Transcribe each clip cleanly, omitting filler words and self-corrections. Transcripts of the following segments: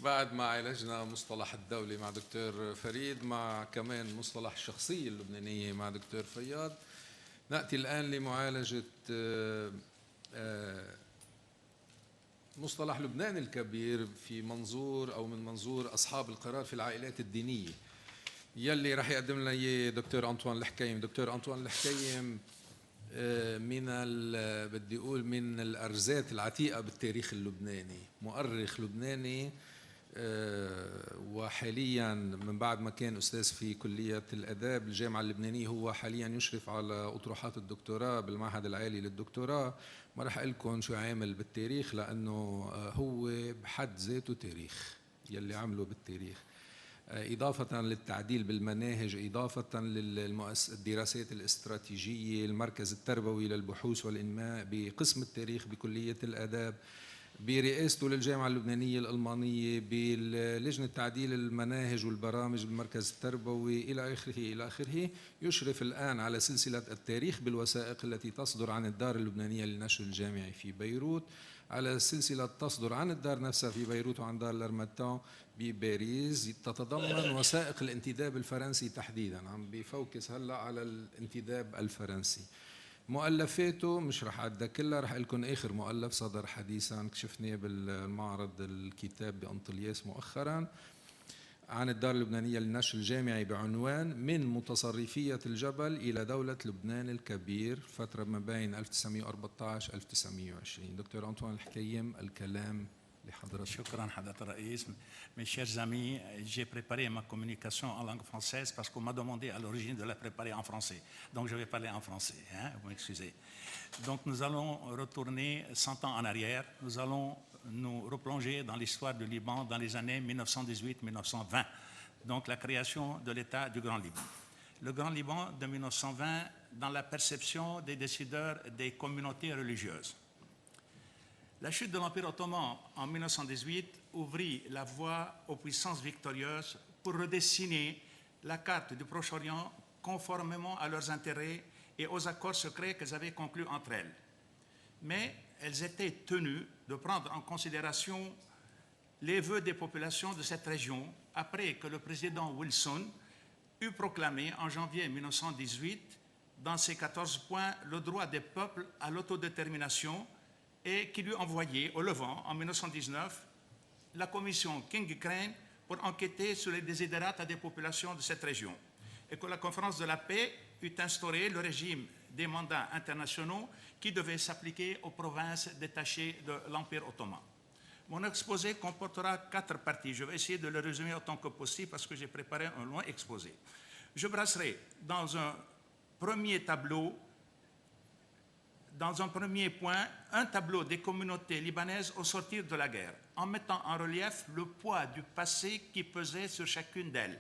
بعد ما عالجنا مصطلح الدولة مع دكتور فريد، مع كمان مصطلح الشخصية اللبنانية مع دكتور فياض، نأتي الآن لمعالجة مصطلح لبنان الكبير في منظور أو من منظور أصحاب القرار في العائلات الدينية، يلي رح يقدم لنا إياه دكتور أنطوان الحكيم. دكتور أنطوان الحكيم من بدي أقول من الأرزات العتيقة بالتاريخ اللبناني، مؤرخ لبناني، وحاليا من بعد ما كان أستاذ في كلية الآداب بالجامعة اللبنانية هو حاليا يشرف على أطروحات الدكتوراه بالمعهد العالي للدكتوراه. ما رح أقول لكم شو عامل بالتاريخ لأنه هو بحد ذاته تاريخ يلي عمله بالتاريخ، إضافة للتعديل بالمناهج، إضافة للدراسات الاستراتيجية، المركز التربوي للبحوث والإنماء بقسم التاريخ بكلية الآداب، برئاسته للجامعة اللبنانية الألمانية، بلجنة تعديل المناهج والبرامج بالمركز التربوي إلى آخره إلى آخره. يشرف الآن على سلسلة التاريخ بالوثائق التي تصدر عن الدار اللبنانية للنشر الجامعي في بيروت، على سلسلة تصدر عن الدار نفسها في بيروت وعن دار لرمتان بباريس، تتضمن وثائق الانتداب الفرنسي تحديدا. عم بفوكس هلا على الانتداب الفرنسي. مؤلفاته مش رح أعدها كلها، رح لكم آخر مؤلف صدر حديثا كشفناه بالمعرض الكتاب بأنطلياس مؤخرا عن الدار اللبنانية للنشر الجامعي بعنوان من متصرفية الجبل إلى دولة لبنان الكبير، فترة ما بين 1914 1920. دكتور أنطوان الحكيم، الكلام لحضرتك. شكرا حضرة الرئيس. Mes chers amis, j'ai préparé ma communication en langue française parce qu'on m'a demandé à l'origine de la préparer en français. Donc je vais parler en français, hein, vous m'excusez. Donc nous allons retourner 100 ans en arrière. Nous allons nous replonger dans l'histoire du Liban dans les années 1918-1920. Donc la création de l'État du Grand Liban. Le Grand Liban de 1920 dans la perception des décideurs des communautés religieuses. La chute de l'Empire ottoman en 1918 ouvrit la voie aux puissances victorieuses pour redessiner la carte du Proche-Orient conformément à leurs intérêts et aux accords secrets qu'elles avaient conclus entre elles. Mais elles étaient tenues de prendre en considération les vœux des populations de cette région après que le président Wilson eut proclamé en janvier 1918 dans ses 14 points le droit des peuples à l'autodétermination et qui lui envoyait au Levant en 1919 la commission King Crane pour enquêter sur les désidérates des populations de cette région, et que la conférence de la paix eut instauré le régime des mandats internationaux qui devait s'appliquer aux provinces détachées de l'Empire ottoman. Mon exposé comportera 4 parties. Je vais essayer de le résumer autant que possible parce que j'ai préparé un long exposé. Je brasserai dans un premier tableau, dans un premier point, un tableau des communautés libanaises au sortir de la guerre, en mettant en relief le poids du passé qui pesait sur chacune d'elles.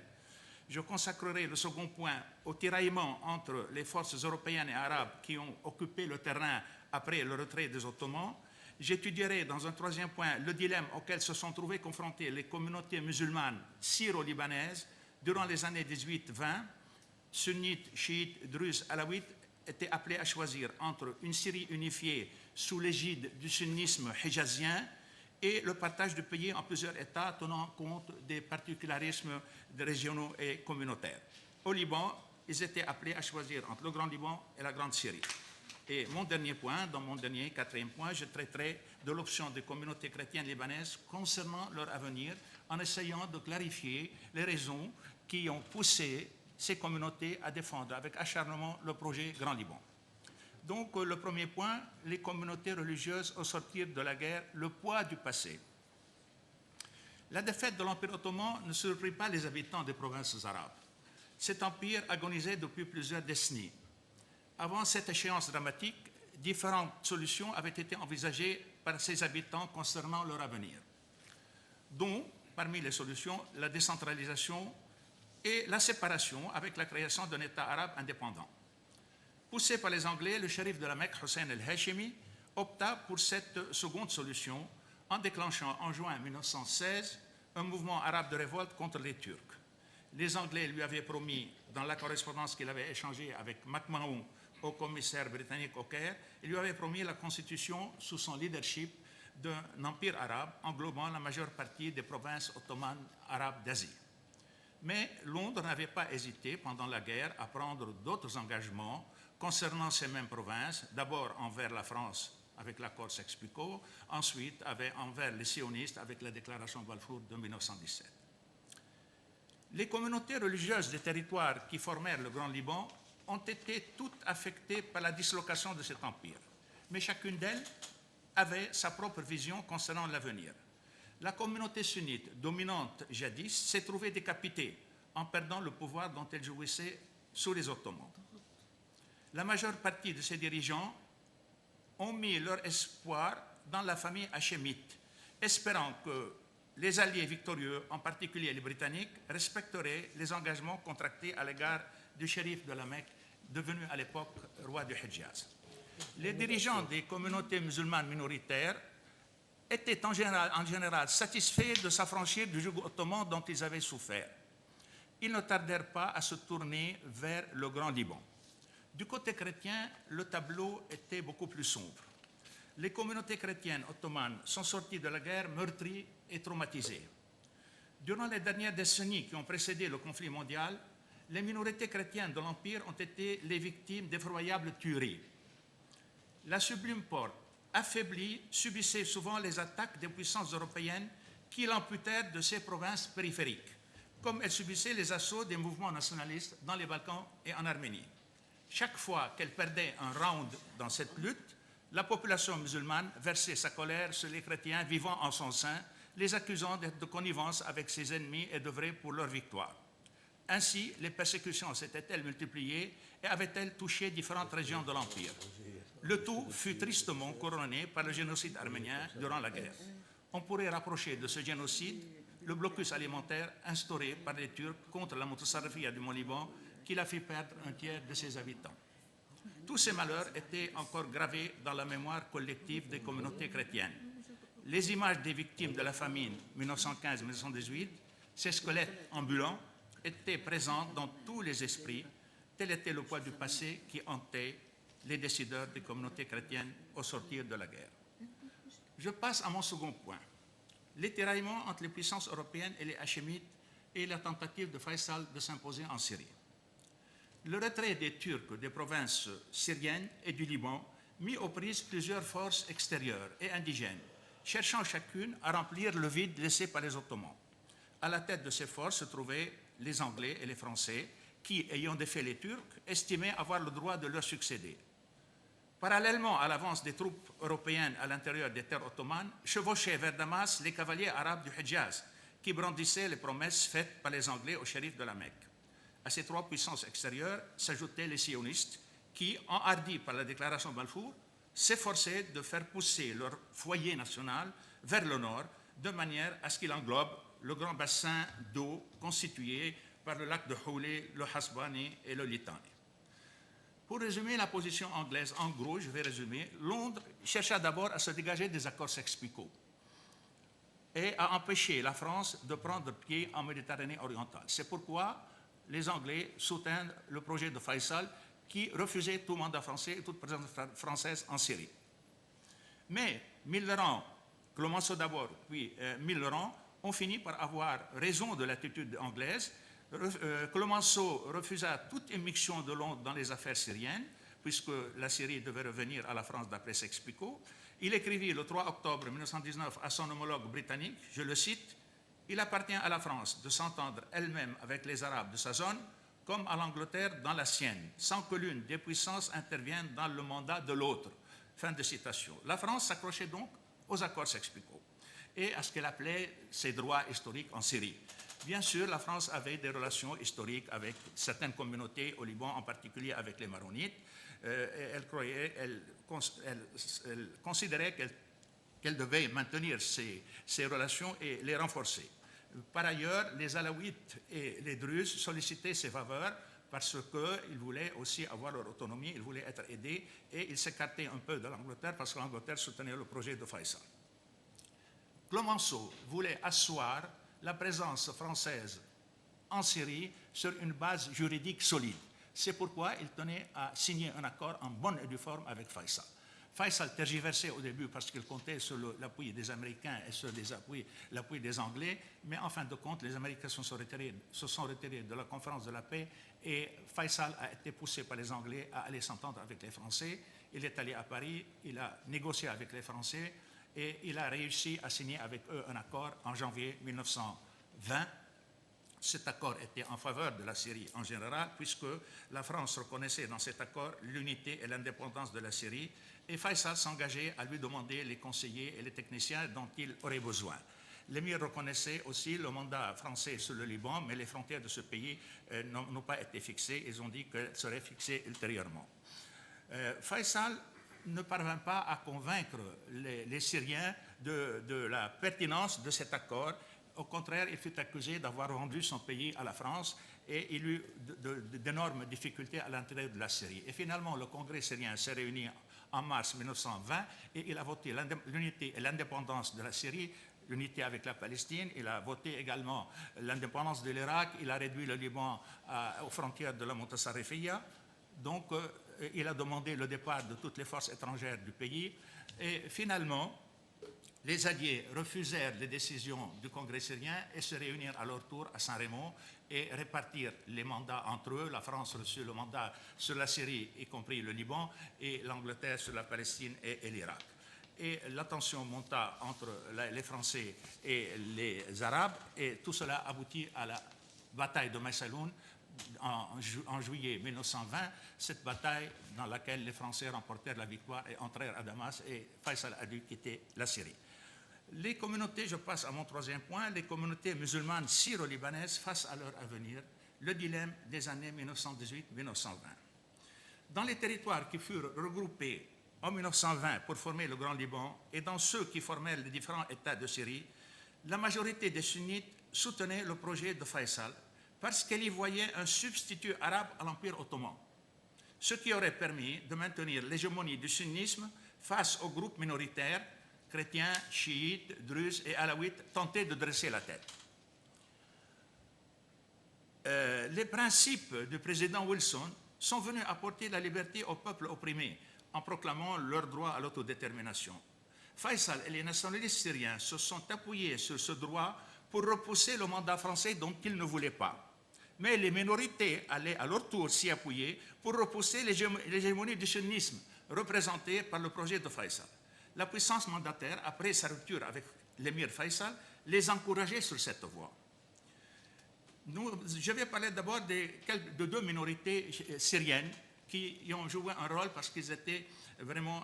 Je consacrerai le second point au tiraillement entre les forces européennes et arabes qui ont occupé le terrain après le retrait des Ottomans. J'étudierai dans un troisième point le dilemme auquel se sont trouvées confrontées les communautés musulmanes syro-libanaises durant les années 18-20, sunnites, chiites, druzes, alaouites, étaient appelés à choisir entre une Syrie unifiée sous l'égide du sunnisme hijazien et le partage du pays en plusieurs États tenant compte des particularismes régionaux et communautaires. Au Liban, ils étaient appelés à choisir entre le Grand Liban et la Grande Syrie. Et mon dernier point, dans mon dernier 4e point, je traiterai de l'option des communautés chrétiennes libanaises concernant leur avenir en essayant de clarifier les raisons qui ont poussé ces communautés à défendre avec acharnement le projet Grand Liban. Donc le premier point, les communautés religieuses au sortir de la guerre, le poids du passé. La défaite de l'Empire ottoman ne surprit pas les habitants des provinces arabes. Cet empire agonisait depuis plusieurs décennies. Avant cette échéance dramatique, différentes solutions avaient été envisagées par ses habitants concernant leur avenir, dont, parmi les solutions, la décentralisation et la séparation avec la création d'un État arabe indépendant. Poussé par les Anglais, le shérif de la Mecque, Hussein el-Hashimi, opta pour cette seconde solution en déclenchant en juin 1916 un mouvement arabe de révolte contre les Turcs. Les Anglais lui avaient promis, dans la correspondance qu'il avait échangée avec McMahon, au commissaire britannique au Caire, il lui avait promis la constitution sous son leadership d'un empire arabe englobant la majeure partie des provinces ottomanes arabes d'Asie. Mais Londres n'avait pas hésité pendant la guerre à prendre d'autres engagements concernant ces mêmes provinces, d'abord envers la France avec l'accord Sykes-Picot, ensuite envers les sionistes avec la déclaration Balfour de 1917. Les communautés religieuses des territoires qui formèrent le Grand Liban ont été toutes affectées par la dislocation de cet empire, mais chacune d'elles avait sa propre vision concernant l'avenir. La communauté sunnite dominante jadis s'est trouvée décapitée en perdant le pouvoir dont elle jouissait sous les Ottomans. La majeure partie de ses dirigeants ont mis leur espoir dans la famille hachémite, espérant que les alliés victorieux, en particulier les Britanniques, respecteraient les engagements contractés à l'égard du shérif de la Mecque, devenu à l'époque roi du Hidjaz. Les dirigeants des communautés musulmanes minoritaires étaient en général satisfaits de s'affranchir du joug ottoman dont ils avaient souffert. Ils ne tardèrent pas à se tourner vers le Grand Liban. Du côté chrétien, le tableau était beaucoup plus sombre. Les communautés chrétiennes ottomanes sont sorties de la guerre meurtries et traumatisées. Durant les dernières décennies qui ont précédé le conflit mondial, les minorités chrétiennes de l'Empire ont été les victimes d'effroyables tueries. La Sublime Porte, affaiblie, subissait souvent les attaques des puissances européennes qui l'amputèrent de ses provinces périphériques, comme elle subissait les assauts des mouvements nationalistes dans les Balkans et en Arménie. Chaque fois qu'elle perdait un round dans cette lutte, la population musulmane versait sa colère sur les chrétiens vivant en son sein, les accusant d'être de connivence avec ses ennemis et d'œuvrer pour leur victoire. Ainsi, les persécutions s'étaient-elles multipliées et avaient-elles touché différentes régions de l'Empire. Le tout fut tristement couronné par le génocide arménien durant la guerre. On pourrait rapprocher de ce génocide le blocus alimentaire instauré par les Turcs contre la Mutassarrifia du Mont-Liban, qui l'a fait perdre un tiers de ses habitants. Tous ces malheurs étaient encore gravés dans la mémoire collective des communautés chrétiennes. Les images des victimes de la famine 1915-1918, ces squelettes ambulants, étaient présentes dans tous les esprits. Tel était le poids du passé qui hantait les décideurs des communautés chrétiennes au sortir de la guerre. Je passe à mon second point. Les tiraillements entre les puissances européennes et les Hachémites et la tentative de Faisal de s'imposer en Syrie. Le retrait des Turcs des provinces syriennes et du Liban mit aux prises plusieurs forces extérieures et indigènes, cherchant chacune à remplir le vide laissé par les Ottomans. À la tête de ces forces se trouvaient les Anglais et les Français, qui, ayant défait les Turcs, estimaient avoir le droit de leur succéder. Parallèlement à l'avance des troupes européennes à l'intérieur des terres ottomanes, chevauchaient vers Damas les cavaliers arabes du Hidjaz, qui brandissaient les promesses faites par les Anglais au shérif de la Mecque. À ces trois puissances extérieures s'ajoutaient les sionistes, qui, enhardis par la déclaration Balfour, s'efforçaient de faire pousser leur foyer national vers le nord, de manière à ce qu'il englobe le grand bassin d'eau constitué par le lac de Houlé, le Hasbani et le Litani. Pour résumer la position anglaise, en gros, je vais résumer, Londres chercha d'abord à se dégager des accords Sykes-Picot et à empêcher la France de prendre pied en Méditerranée orientale. C'est pourquoi les Anglais soutiennent le projet de Faisal qui refusait tout mandat français et toute présence française en Syrie. Mais Mitterrand, Clemenceau d'abord, puis Mitterrand, ont fini par avoir raison de l'attitude anglaise. Clemenceau refusa toute immixtion de Londres dans les affaires syriennes, puisque la Syrie devait revenir à la France d'après Sykes-Picot. Il écrivit le 3 octobre 1919 à son homologue britannique, je le cite, « Il appartient à la France de s'entendre elle-même avec les Arabes de sa zone, comme à l'Angleterre dans la sienne, sans que l'une des puissances intervienne dans le mandat de l'autre. » Fin de citation. La France s'accrochait donc aux accords Sykes-Picot et à ce qu'elle appelait ses droits historiques en Syrie. Bien sûr, la France avait des relations historiques avec certaines communautés au Liban, en particulier avec les Maronites. Elle considérait qu'elle devait maintenir ces relations et les renforcer. Par ailleurs, les Alaouites et les Druzes sollicitaient ses faveurs parce qu'ils voulaient aussi avoir leur autonomie, ils voulaient être aidés et ils s'écartaient un peu de l'Angleterre parce que l'Angleterre soutenait le projet de Faisal. Clemenceau voulait asseoir la présence française en Syrie sur une base juridique solide. C'est pourquoi il tenait à signer un accord en bonne et due forme avec Faisal. Faisal tergiversait au début parce qu'il comptait sur l'appui des Américains et sur l'appui des Anglais, mais en fin de compte, les Américains se sont retirés de la conférence de la paix et Faisal a été poussé par les Anglais à aller s'entendre avec les Français. Il est allé à Paris, il a négocié avec les Français et il a réussi à signer avec eux un accord en janvier 1920. Cet accord était en faveur de la Syrie en général, puisque la France reconnaissait dans cet accord l'unité et l'indépendance de la Syrie, et Faisal s'engageait à lui demander les conseillers et les techniciens dont il aurait besoin. L'émir reconnaissait aussi le mandat français sur le Liban, mais les frontières de ce pays n'ont pas été fixées. Ils ont dit qu'elles seraient fixées ultérieurement. Faisal ne parvint pas à convaincre les Syriens de la pertinence de cet accord. Au contraire, il fut accusé d'avoir vendu son pays à la France et il eut d'énormes difficultés à l'intérieur de la Syrie. Et finalement, le Congrès syrien s'est réuni en mars 1920 et il a voté l'unité et l'indépendance de la Syrie, l'unité avec la Palestine. Il a voté également l'indépendance de l'Irak. Il a réduit le Liban aux frontières de la Montasarrifia. Donc, il a demandé le départ de toutes les forces étrangères du pays. Et finalement, les Alliés refusèrent les décisions du Congrès syrien et se réunirent à leur tour à Saint-Rémy et répartirent les mandats entre eux. La France reçut le mandat sur la Syrie, y compris le Liban, et l'Angleterre sur la Palestine et l'Irak. Et la tension monta entre les Français et les Arabes, et tout cela aboutit à la bataille de Maïsaloun en juillet 1920, cette bataille dans laquelle les Français remportèrent la victoire et entrèrent à Damas, et Faisal a dû quitter la Syrie. Les communautés, je passe à mon troisième point, les communautés musulmanes syro-libanaises face à leur avenir, le dilemme des années 1918-1920. Dans les territoires qui furent regroupés en 1920 pour former le Grand Liban et dans ceux qui formaient les différents États de Syrie, la majorité des sunnites soutenait le projet de Faisal parce qu'elle y voyait un substitut arabe à l'Empire ottoman, ce qui aurait permis de maintenir l'hégémonie du sunnisme face aux groupes minoritaires chrétiens, chiites, druzes et alaouites tentaient de dresser la tête. Les principes du président Wilson sont venus apporter la liberté aux peuples opprimés en proclamant leur droit à l'autodétermination. Faisal et les nationalistes syriens se sont appuyés sur ce droit pour repousser le mandat français dont ils ne voulaient pas. Mais les minorités allaient à leur tour s'y appuyer pour repousser l'hégémonie du sunnisme représentée par le projet de Faisal. La puissance mandataire, après sa rupture avec l'émir Faisal, les encourageait sur cette voie. Je vais parler d'abord de deux minorités syriennes qui y ont joué un rôle parce qu'ils étaient vraiment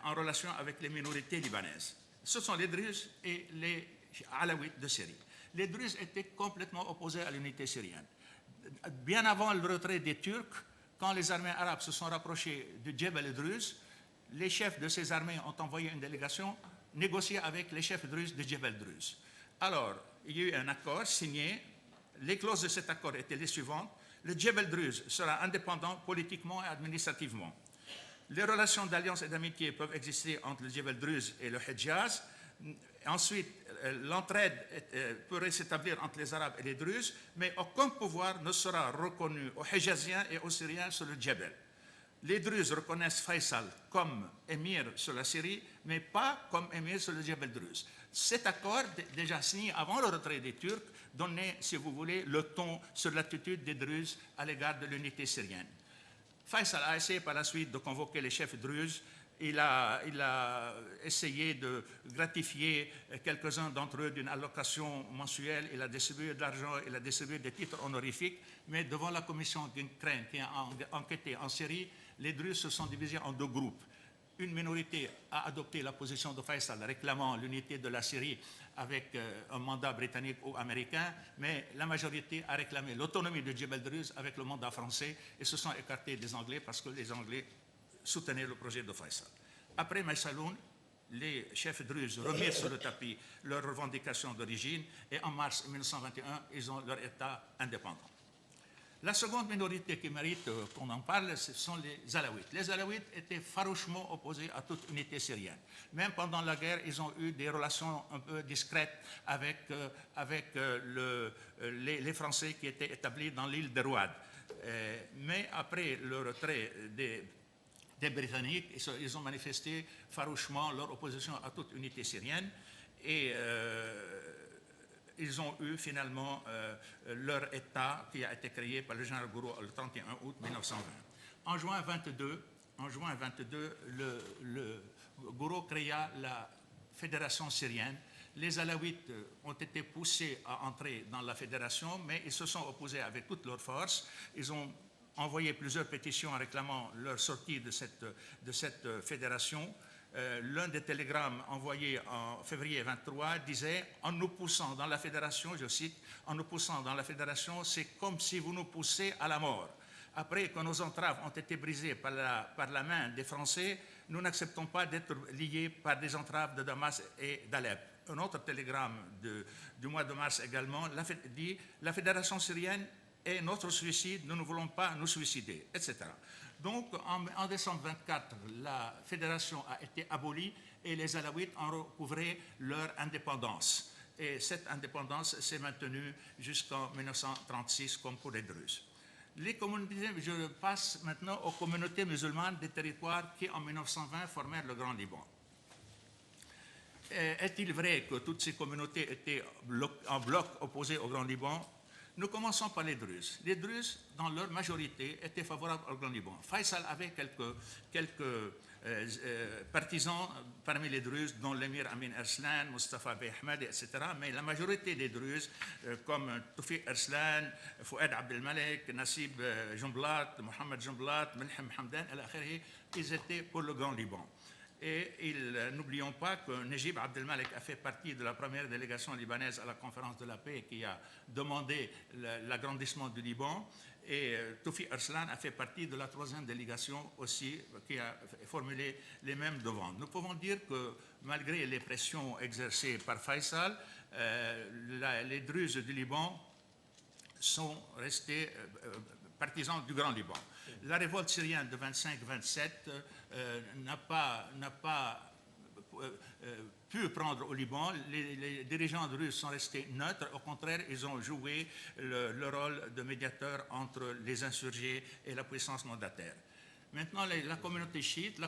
en relation avec les minorités libanaises. Ce sont les Druzes et les Alaouites de Syrie. Les Druzes étaient complètement opposés à l'unité syrienne. Bien avant le retrait des Turcs, quand les armées arabes se sont rapprochées de Djebel Druze, les chefs de ces armées ont envoyé une délégation négocier avec les chefs druzes de Djebel Druze. Alors, il y a eu un accord signé. Les clauses de cet accord étaient les suivantes. Le Djebel Druze sera indépendant politiquement et administrativement. Les relations d'alliance et d'amitié peuvent exister entre le Djebel Druze et le Hejaz. Ensuite, l'entraide pourrait s'établir entre les Arabes et les Druzes, mais aucun pouvoir ne sera reconnu aux Hejaziens et aux Syriens sur le Djebel. Les Druzes reconnaissent Faisal comme émir sur la Syrie, mais pas comme émir sur le Djebel Druze. Cet accord, déjà signé avant le retrait des Turcs, donnait, si vous voulez, le ton sur l'attitude des Druzes à l'égard de l'unité syrienne. Faisal a essayé par la suite de convoquer les chefs druzes. Il a essayé de gratifier quelques-uns d'entre eux d'une allocation mensuelle. Il a distribué de l'argent, il a distribué des titres honorifiques. Mais devant la commission Gingkren qui a enquêté en Syrie, les Druzes se sont divisés en deux groupes. Une minorité a adopté la position de Faisal réclamant l'unité de la Syrie avec un mandat britannique ou américain, mais la majorité a réclamé l'autonomie de Djebel Druze avec le mandat français et se sont écartés des Anglais parce que les Anglais soutenaient le projet de Faisal. Après Maïsaloun, les chefs druzes remirent sur le tapis leurs revendications d'origine et en mars 1921, ils ont leur État indépendant. La seconde minorité qui mérite qu'on en parle, ce sont les Alaouites. Les Alaouites étaient farouchement opposés à toute unité syrienne. Même pendant la guerre, ils ont eu des relations un peu discrètes avec les Français qui étaient établis dans l'île de Rouad. Mais après le retrait des des Britanniques. Ils ont manifesté farouchement leur opposition à toute unité syrienne et ils ont eu finalement leur État qui a été créé par le général Gouraud le 31 août 1920. En juin 22, le Gouraud créa la Fédération syrienne. Les Alaouites ont été poussés à entrer dans la fédération, mais ils se sont opposés avec toutes leurs forces. Ils ont envoyé plusieurs pétitions en réclamant leur sortie de cette fédération. L'un des télégrammes envoyés en février 23 disait « En nous poussant dans la fédération, je cite, en nous poussant dans la fédération, c'est comme si vous nous poussez à la mort. Après que nos entraves ont été brisées par la main des Français, nous n'acceptons pas d'être liés par des entraves de Damas et d'Alep. » Un autre télégramme du mois de mars également dit « La fédération syrienne est notre suicide, nous ne voulons pas nous suicider, etc. » Donc, en décembre 24, la fédération a été abolie et les Alaouites ont recouvré leur indépendance. Et cette indépendance s'est maintenue jusqu'en 1936, comme pour les Druzes. Je passe maintenant aux communautés musulmanes des territoires qui, en 1920, formèrent le Grand Liban. Est-il vrai que toutes ces communautés étaient en bloc opposé au Grand Liban? Nous commençons par les Druzes. Les Druzes, dans leur majorité, étaient favorables au Grand Liban. Faisal avait quelques partisans parmi les Druzes, dont l'émir Amin Arslan, Mustafa Bey Ahmed, etc. Mais la majorité des Druzes, comme Toufiq Arslan, Fouad Abdelmalek, Nassib Jumblat, Mohamed Jumblat, Melhem Hamdan, ils étaient pour le Grand Liban. Et n'oublions pas que Najib Abdelmalek a fait partie de la première délégation libanaise à la conférence de la paix qui a demandé l'agrandissement du Liban. Et Toufiq Arslan a fait partie de la troisième délégation aussi qui a formulé les mêmes demandes. Nous pouvons dire que malgré les pressions exercées par Faisal, les Druzes du Liban sont restés partisans du Grand Liban. La révolte syrienne de 25-27 n'a pas pu prendre au Liban. Les dirigeants druzes sont restés neutres. Au contraire, ils ont joué le rôle de médiateur entre les insurgés et la puissance mandataire. Maintenant, la communauté chiite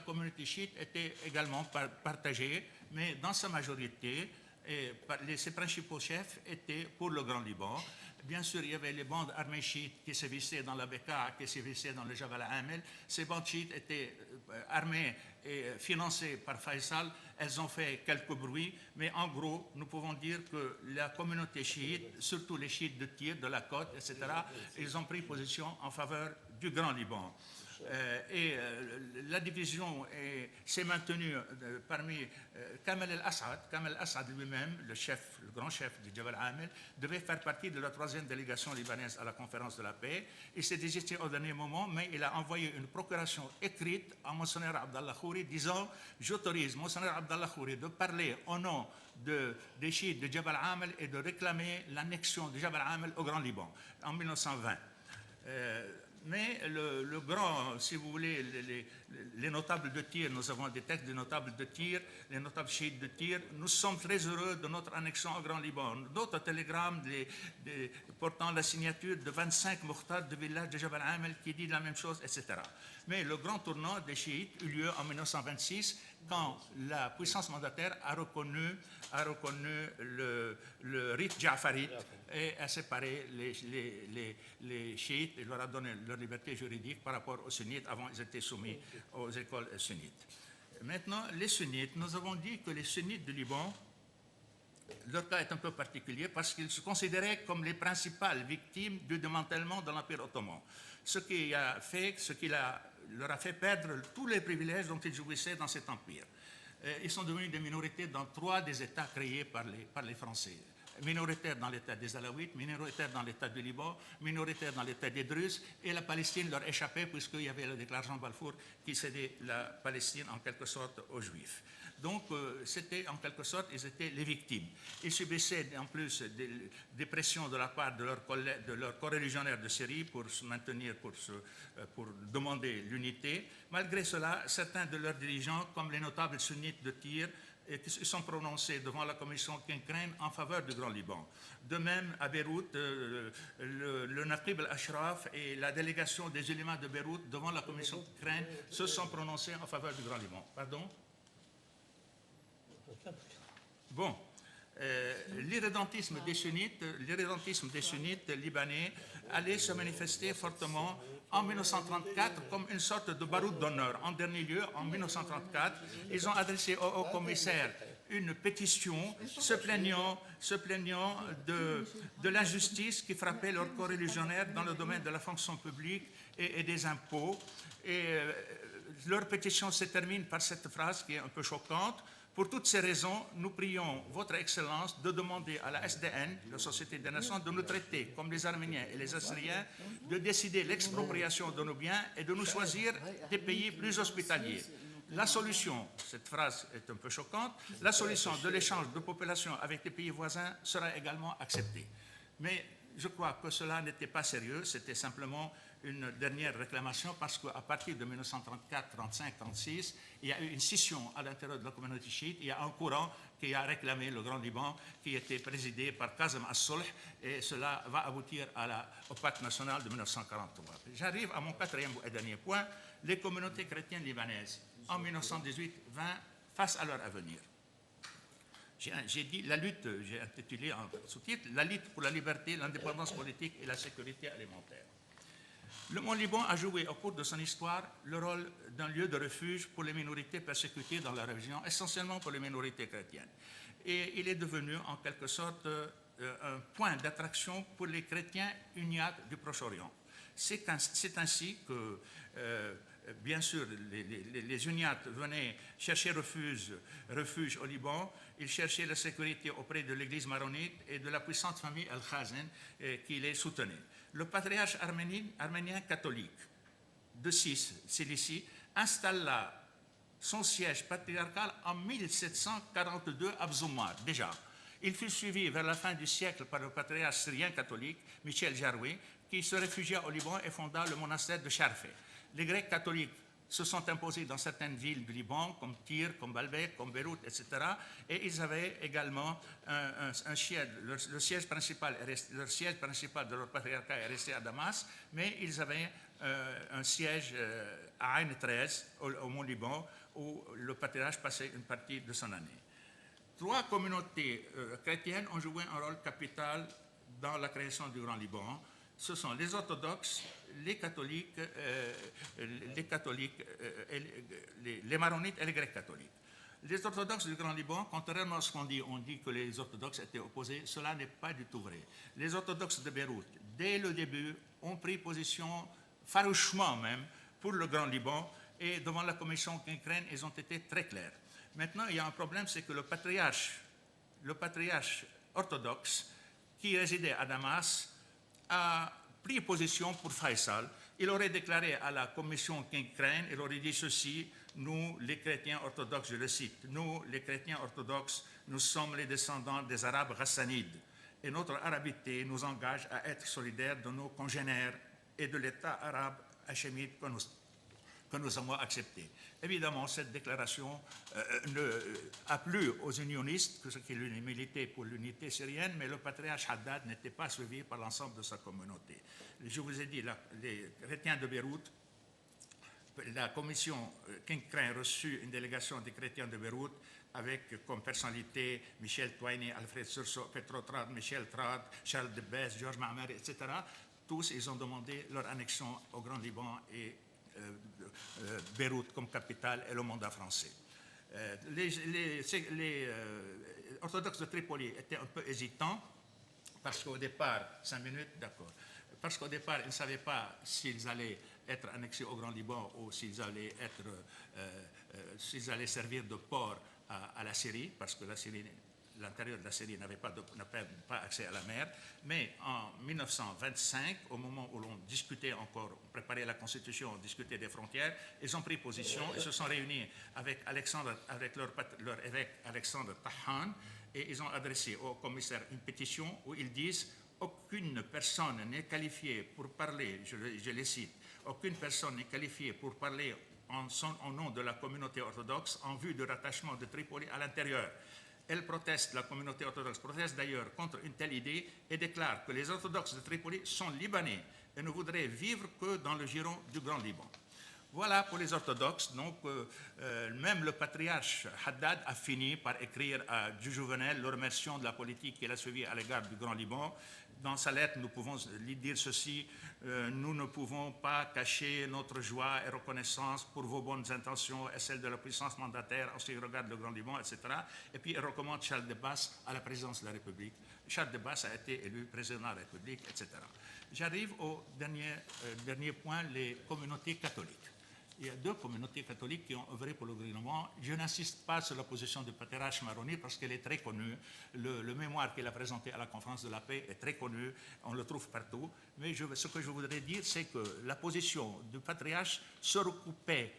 était également partagée, mais dans sa majorité, ses principaux chefs étaient pour le Grand Liban. Bien sûr, il y avait les bandes armées chiites qui sévissaient dans la Bekaa, qui sévissaient dans le Jabal Amel. Ces bandes chiites étaient armées et financées par Faisal. Elles ont fait quelques bruits, mais en gros, nous pouvons dire que la communauté chiite, surtout les chiites de Tyr, de la côte, etc., ils ont pris position en faveur du Grand Liban. La division s'est maintenue parmi Kamel el-Assad. Kamel el-Assad lui-même, le grand chef du Jabal Amel, devait faire partie de la troisième délégation libanaise à la conférence de la paix. Il s'est désisté au dernier moment, mais il a envoyé une procuration écrite à Monseigneur Abdallah Khouri disant « J'autorise Monseigneur Abdallah Khouri de parler au nom des chiites de Jabal Amel et de réclamer l'annexion de Jabal Amel au Grand Liban en 1920. Mais le grand, si vous voulez, les notables de Tyr, nous avons des textes des notables de Tyr, les notables chiites de Tyr, nous sommes très heureux de notre annexion au Grand Liban. D'autres télégrammes portant la signature de 25 muhtad de village de Jabal Amel qui dit la même chose, etc. Mais le grand tournant des chiites eut lieu en 1926 quand la puissance mandataire a reconnu le rite ja'farite et a séparé les chiites et leur a donné leur liberté juridique par rapport aux sunnites. Avant, ils étaient soumis aux écoles sunnites. Maintenant, les sunnites, nous avons dit que les sunnites du Liban, leur cas est un peu particulier parce qu'ils se considéraient comme les principales victimes du démantèlement de l'Empire ottoman. Ce qui leur a fait perdre tous les privilèges dont ils jouissaient dans cet empire. Ils sont devenus des minorités dans 3 des États créés par les Français. Minoritaires dans l'État des Alaouites, minoritaires dans l'État du Liban, minoritaires dans l'État des Druzes, et la Palestine leur échappait puisqu'il y avait la déclaration de Balfour qui cédait la Palestine en quelque sorte aux Juifs. Donc, c'était en quelque sorte, ils étaient les victimes. Ils subissaient en plus des pressions de la part de leurs coreligionnaires de Syrie pour se maintenir, pour demander l'unité. Malgré cela, certains de leurs dirigeants, comme les notables sunnites de Tyr, et qui se sont prononcés devant la commission Kincrain en faveur du Grand Liban. De même, à Beyrouth, le Naqib al-Ashraf et la délégation des éléments de Beyrouth devant la commission Kincrain se sont prononcés en faveur du Grand Liban. Pardon? Bon. L'irrédentisme des sunnites libanais allait se manifester fortement en 1934 comme une sorte de baroud d'honneur. En dernier lieu, en 1934, ils ont adressé au haut commissaire une pétition se plaignant de l'injustice qui frappait leurs coreligionnaires dans le domaine de la fonction publique et des impôts. Et leur pétition se termine par cette phrase qui est un peu choquante. Pour toutes ces raisons, nous prions Votre Excellence de demander à la SDN, la Société des Nations, de nous traiter comme les Arméniens et les Assyriens, de décider l'expropriation de nos biens et de nous choisir des pays plus hospitaliers. La solution, cette phrase est un peu choquante, la solution de l'échange de population avec les pays voisins sera également acceptée. Mais je crois que cela n'était pas sérieux, c'était simplement une dernière réclamation parce qu'à partir de 1934, 35, 36, il y a eu une scission à l'intérieur de la communauté chiite. Il y a un courant qui a réclamé le Grand Liban qui était présidé par Kazem As-Sulh et cela va aboutir au pacte national de 1943. J'arrive à mon quatrième et dernier point, les communautés chrétiennes libanaises en 1918-20 face à leur avenir. J'ai dit la lutte, j'ai intitulé en sous-titre, la lutte pour la liberté, l'indépendance politique et la sécurité alimentaire. Le Mont-Liban a joué au cours de son histoire le rôle d'un lieu de refuge pour les minorités persécutées dans la région, essentiellement pour les minorités chrétiennes. Et il est devenu en quelque sorte un point d'attraction pour les chrétiens uniates du Proche-Orient. C'est ainsi que, bien sûr, les uniates venaient chercher refuge au Liban. Ils cherchaient la sécurité auprès de l'église maronite et de la puissante famille Al-Khazin qui les soutenait. Le patriarche arménien catholique de Cilicie installa son siège patriarcal en 1742 à Bzoumar, déjà. Il fut suivi vers la fin du siècle par le patriarche syrien catholique, Michel Jaroui, qui se réfugia au Liban et fonda le monastère de Charfé. Les Grecs catholiques se sont imposés dans certaines villes du Liban, comme Tyr, comme Baalbek, comme Beyrouth, etc. Et ils avaient également un siège. Leur siège principal de leur patriarcat est resté à Damas, mais ils avaient un siège à Ain 13, au Mont-Liban, où le patriarche passait une partie de son année. Trois communautés chrétiennes ont joué un rôle capital dans la création du Grand Liban. Ce sont les orthodoxes, les catholiques, les maronites et les grecs catholiques. Les orthodoxes du Grand Liban, contrairement à ce qu'on dit, on dit que les orthodoxes étaient opposés, cela n'est pas du tout vrai. Les orthodoxes de Beyrouth, dès le début, ont pris position farouchement même pour le Grand Liban et devant la commission Kincrain, ils ont été très clairs. Maintenant, il y a un problème, c'est que le patriarche orthodoxe qui résidait à Damas a pris position pour Faisal. Il aurait déclaré à la commission Kincrain, il aurait dit ceci: nous, les chrétiens orthodoxes, je le cite, nous, les chrétiens orthodoxes, nous sommes les descendants des Arabes hassanides et notre arabité nous engage à être solidaires de nos congénères et de l'État arabe hachémite que nous avons accepté. Évidemment, cette déclaration a plu aux unionistes, qui militaient pour l'unité syrienne, mais le patriarche Haddad n'était pas suivi par l'ensemble de sa communauté. Je vous ai dit, les chrétiens de Beyrouth, la commission Kincrain reçut une délégation des chrétiens de Beyrouth avec comme personnalité Michel Touaini, Alfred Surso, Petro Trad, Michel Trad, Charles de Besse, Georges Mahamer, etc. Tous, ils ont demandé leur annexion au Grand Liban et Beyrouth comme capitale et le mandat français. Les orthodoxes de Tripoli étaient un peu hésitants parce qu'au départ, 5 minutes, d'accord, parce qu'au départ, ils ne savaient pas s'ils allaient être annexés au Grand Liban ou s'ils allaient servir de port à la Syrie, parce que l'intérieur de la Syrie n'avait pas accès à la mer. Mais en 1925, au moment où l'on discutait encore, on préparait la Constitution, on discutait des frontières, ils ont pris position, ils se sont réunis avec leur évêque Alexandre Tahan, et ils ont adressé au commissaire une pétition où ils disent: aucune personne n'est qualifiée pour parler, je les cite, aucune personne n'est qualifiée pour parler au nom de la communauté orthodoxe en vue du rattachement de Tripoli à l'intérieur. Elle proteste, la communauté orthodoxe proteste d'ailleurs contre une telle idée et déclare que les orthodoxes de Tripoli sont libanais et ne voudraient vivre que dans le giron du Grand Liban. Voilà pour les orthodoxes. Donc, même le patriarche Haddad a fini par écrire à Juvenel le remerciant de la politique qu'il a suivie à l'égard du Grand Liban. Dans sa lettre, nous pouvons lui dire ceci: nous ne pouvons pas cacher notre joie et reconnaissance pour vos bonnes intentions et celles de la puissance mandataire en ce qui regarde le Grand Liban, etc. Et puis, il recommande Charles de Bass à la présidence de la République. Charles de Bass a été élu président de la République, etc. J'arrive au dernier point, les communautés catholiques. Il y a deux communautés catholiques qui ont œuvré pour le gouvernement. Je n'insiste pas sur la position du patriarche Maroni parce qu'elle est très connue. Le mémoire qu'il a présenté à la conférence de la paix est très connu, on le trouve partout. Mais ce que je voudrais dire, c'est que la position du patriarche se recoupait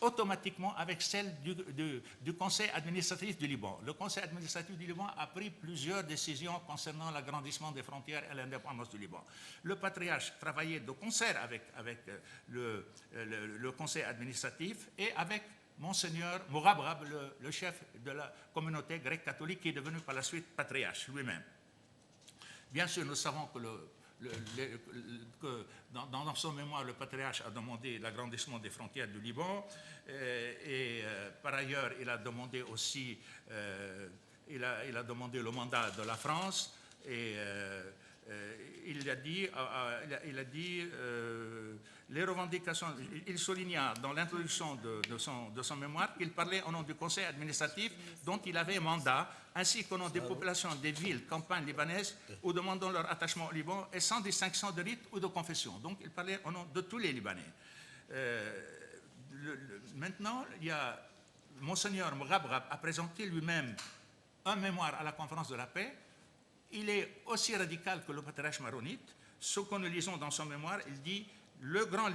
automatiquement avec celle du Conseil administratif du Liban. Le Conseil administratif du Liban a pris plusieurs décisions concernant l'agrandissement des frontières et l'indépendance du Liban. Le patriarche travaillait de concert avec le Conseil administratif et avec Monseigneur Mourabrab, le chef de la communauté grecque catholique qui est devenu par la suite patriarche lui-même. Bien sûr, nous savons que dans son mémoire, le patriarche a demandé l'agrandissement des frontières du Liban et par ailleurs, il a demandé aussi il a demandé le mandat de la France et il a dit les revendications. Il souligna dans l'introduction de son mémoire qu'il parlait au nom du conseil administratif dont il avait mandat, ainsi qu'au nom des populations des villes, campagnes libanaises, où demandant leur attachement au Liban et sans distinction de rite ou de confession. Donc il parlait au nom de tous les Libanais. Maintenant, il y a Monseigneur Mourabrab a présenté lui-même un mémoire à la conférence de la paix. Il est aussi radical que le patriarche maronite. Ce que nous lisons dans son mémoire, il dit « les grands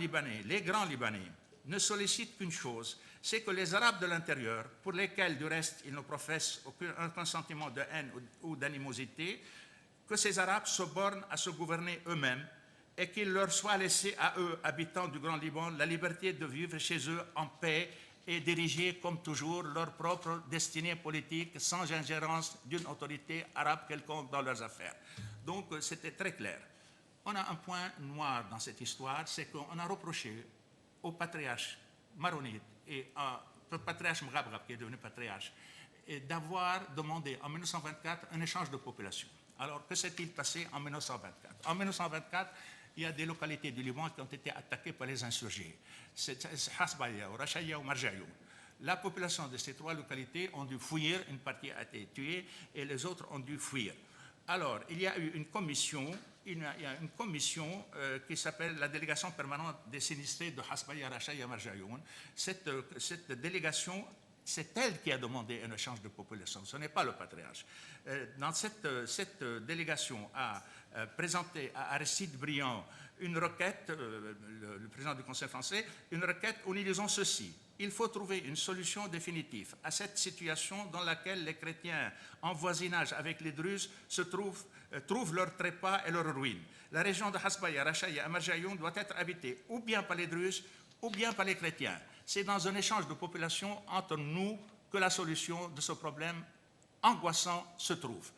Libanais ne sollicitent qu'une chose, c'est que les Arabes de l'intérieur, pour lesquels du reste ils ne professent aucun sentiment de haine ou d'animosité, que ces Arabes se bornent à se gouverner eux-mêmes et qu'il leur soit laissé à eux, habitants du Grand Liban, la liberté de vivre chez eux en paix et diriger comme toujours leur propre destinée politique sans ingérence d'une autorité arabe quelconque dans leurs affaires. » Donc c'était très clair. On a un point noir dans cette histoire, c'est qu'on a reproché au patriarche maronite et au patriarche Mourabrab, qui est devenu patriarche, d'avoir demandé en 1924 un échange de population. Alors que s'est-il passé en 1924 ? En 1924, il y a des localités du Liban qui ont été attaquées par les insurgés. C'est Hasbaya, Rachaya ou Marjayoun. La population de ces trois localités ont dû fuir, une partie a été tuée et les autres ont dû fuir. Alors, il y a eu une commission, qui s'appelle la délégation permanente des sinistrés de Hasbaya, Rachaya et Marjayoun. Cette délégation, c'est elle qui a demandé un échange de population, ce n'est pas le patriarche. Dans cette délégation a présenté à Aristide Briand une requête, le président du Conseil français, une requête où nous disons ceci: il faut trouver une solution définitive à cette situation dans laquelle les chrétiens en voisinage avec les Druzes trouvent leur trépas et leur ruine. La région de Hasbaya, Rachaya et Marjayoun doit être habitée ou bien par les Druzes ou bien par les chrétiens. C'est dans un échange de population entre nous que la solution de ce problème angoissant se trouve.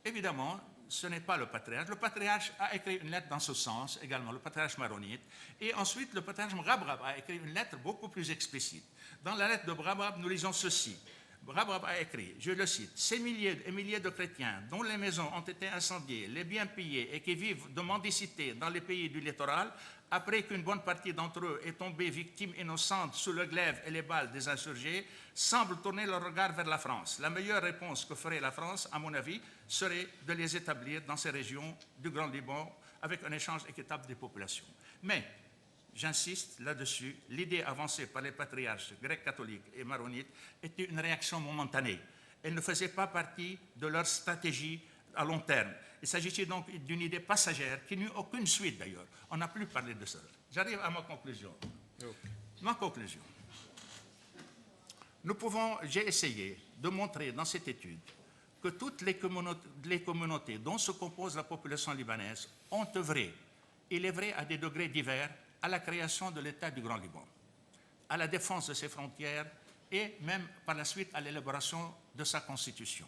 Évidemment, ce n'est pas le patriarche. Le patriarche a écrit une lettre dans ce sens, également le patriarche maronite. Et ensuite, le patriarche Mourabrab a écrit une lettre beaucoup plus explicite. Dans la lettre de Mourabrab, nous lisons ceci. Mourabrab a écrit, je le cite, « Ces milliers et milliers de chrétiens dont les maisons ont été incendiées, les biens pillés et qui vivent de mendicité dans les pays du littoral, après qu'une bonne partie d'entre eux est tombée victime innocente sous le glaive et les balles des insurgés, semblent tourner leur regard vers la France. La meilleure réponse que ferait la France, à mon avis, serait de les établir dans ces régions du Grand Liban avec un échange équitable des populations. » Mais, j'insiste là-dessus, l'idée avancée par les patriarches grecs catholiques et maronites était une réaction momentanée. Elle ne faisait pas partie de leur stratégie à long terme. Il s'agissait donc d'une idée passagère qui n'eut aucune suite d'ailleurs. On n'a plus parlé de cela. J'arrive à ma conclusion. Ma conclusion. J'ai essayé de montrer dans cette étude que toutes les communautés dont se compose la population libanaise ont œuvré, il est vrai à des degrés divers, à la création de l'État du Grand Liban. à la défense de ses frontières et même par la suite à l'élaboration de sa constitution.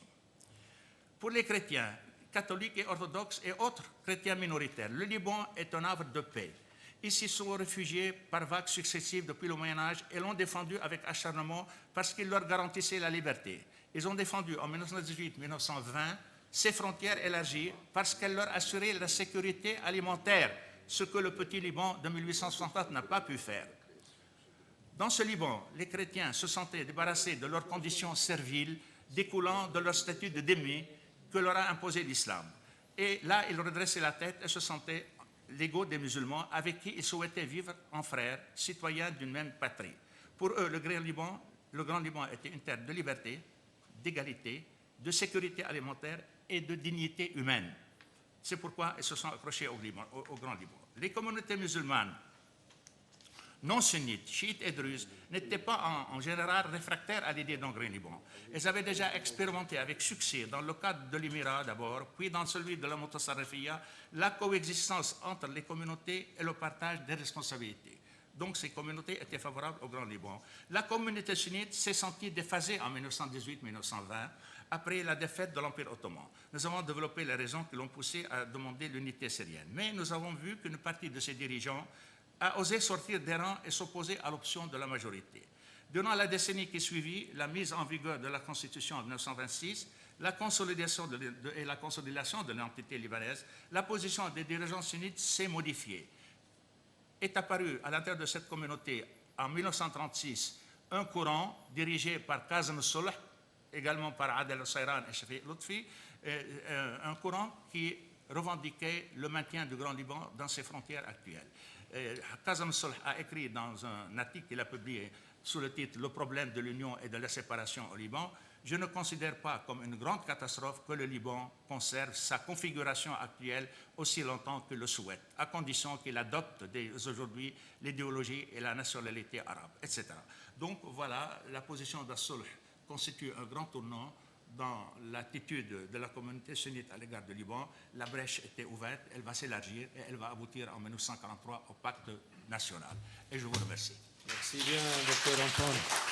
Pour les chrétiens, catholiques et orthodoxes et autres chrétiens minoritaires, le Liban est un havre de paix. Ils s'y sont réfugiés par vagues successives depuis le Moyen-Âge et l'ont défendu avec acharnement parce qu'il leur garantissait la liberté. Ils ont défendu en 1918-1920 ces frontières élargies parce qu'elles leur assuraient la sécurité alimentaire, ce que le petit Liban de 1860 n'a pas pu faire. Dans ce Liban, les chrétiens se sentaient débarrassés de leurs conditions serviles découlant de leur statut de dhimmi que leur a imposé l'islam. Et là, ils redressaient la tête et se sentaient l'égaux des musulmans avec qui ils souhaitaient vivre en frères, citoyens d'une même patrie. Pour eux, le Grand Liban était une terre de liberté, d'égalité, de sécurité alimentaire et de dignité humaine. C'est pourquoi ils se sont accrochés au Grand Liban. Les communautés musulmanes non sunnites, chiites et druzes, n'étaient pas en général réfractaires à l'idée d'un Grand Liban. Elles avaient déjà expérimenté avec succès, dans le cadre de l'Émirat d'abord, puis dans celui de la Mutasarrifia, la coexistence entre les communautés et le partage des responsabilités. Donc ces communautés étaient favorables au Grand Liban. La communauté sunnite s'est sentie déphasée en 1918-1920, après la défaite de l'Empire ottoman. Nous avons développé les raisons qui l'ont poussé à demander l'unité syrienne. Mais nous avons vu qu'une partie de ses dirigeants a osé sortir des rangs et s'opposer à l'option de la majorité. Durant la décennie qui suivit, la mise en vigueur de la Constitution de 1926, la consolidation et la consolidation de l'entité libanaise, la position des dirigeants sunnites s'est modifiée. Est apparu à l'intérieur de cette communauté en 1936 un courant dirigé par Kazem Sulh, également par Adel al-Sayran et Shafiq Lutfi, un courant qui revendiquait le maintien du Grand Liban dans ses frontières actuelles. Kazem Sulh a écrit dans un article qu'il a publié sous le titre « Le problème de l'union et de la séparation au Liban ». Je ne considère pas comme une grande catastrophe que le Liban conserve sa configuration actuelle aussi longtemps qu'il le souhaite, à condition qu'il adopte aujourd'hui l'idéologie et la nationalité arabe, etc. Donc voilà, la position d'As-Sulh constitue un grand tournant dans l'attitude de la communauté sunnite à l'égard du Liban. La brèche était ouverte, elle va s'élargir et elle va aboutir en 1943 au pacte national. Et je vous remercie. Merci bien, Dr. Antoine.